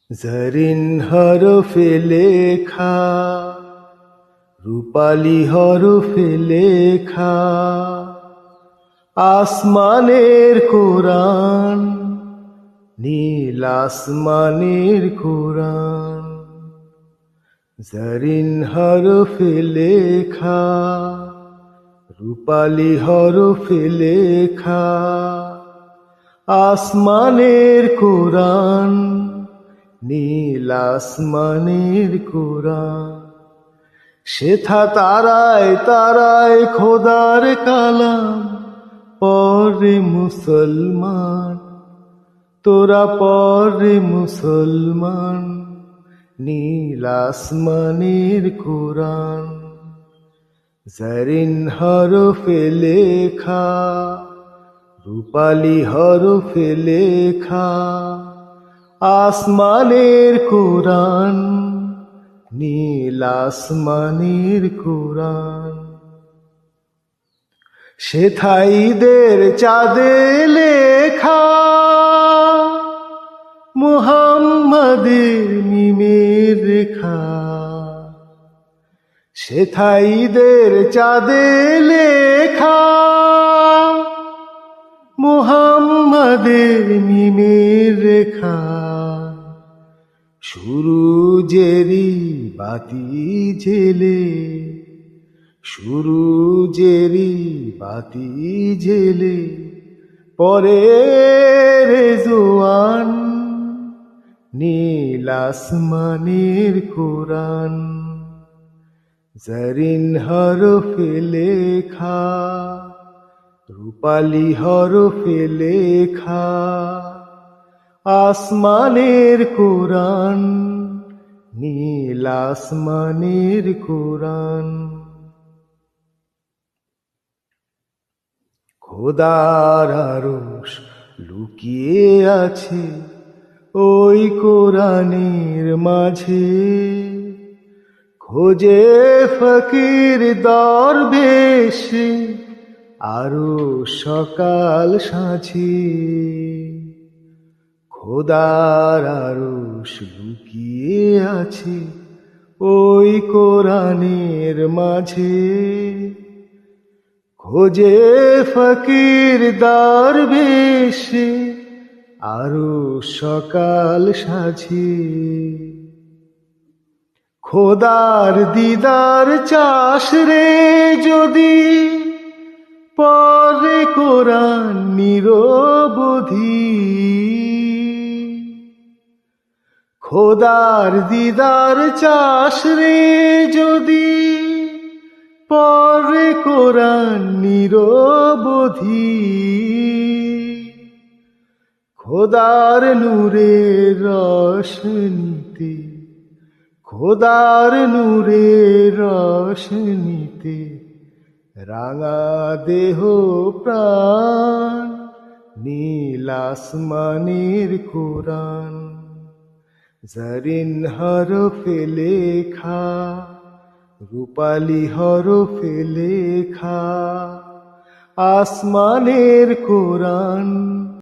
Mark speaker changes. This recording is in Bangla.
Speaker 1: জরিন হরফে লেখা, রূপালী হরফে লেখা, আসমানের কোরআন, নীল আসমানের কোরআন। জরিন হরফে লেখা, রূপালী হরফে লেখা, আসমানের কোরআন, নীল আসমানের কোরআন। সেথা তারায় তারায় খোদার কালাম, পড়ে মুসলমান, তোরা পড়ে মুসলমান, নীল আসমানের কোরআন। জরিন হরফে লেখা, রূপালী হরফে লেখা, আসমানের কোরআন, নীল আসমানের কোরআন। সেথাইদের চাঁদে লেখা, মুহাম্মাদের মিমের রেখা। সেথাইদের চাঁদে লেখা, মুহাম্মাদের মিমের রেখা। সুরুজেরি বাতি জেলে, সুরুজেরি বাতি জেলে, পরে রেজওয়ান, নীল আসমানের কোরআন। জরিন হরফে লেখা, রূপালী হরফে লেখা, আসমানের কোরআন, নীল আসমানের কোরআন। খোদার আরশ লুকিয়ে আছে ওই কোরআনের মাঝে, খোঁজে ফকির দরবেশ আরো সকাল সাঁঝে। খোদার আরশ লুকিয়ে আছে ওই কোরআনের মাঝে, খোঁজে ফকির দরবেশ আরো সকাল সাঁঝে। খোদার দিদার চাস রে যদি, পড়ে কোরআন নিরবধি। খোদার দিদার চাস রে যদি, পড়ে কোরআন নিরবধি। খোদার নূরের রোশনীতে, খোদার নূরের রোশনীতে, রাঙা দেহ প্রাণ, নীল আসমানের কোরআন। জরিন হরফে লেখা, রূপালী হরফে লেখা, আসমানের কোরআন,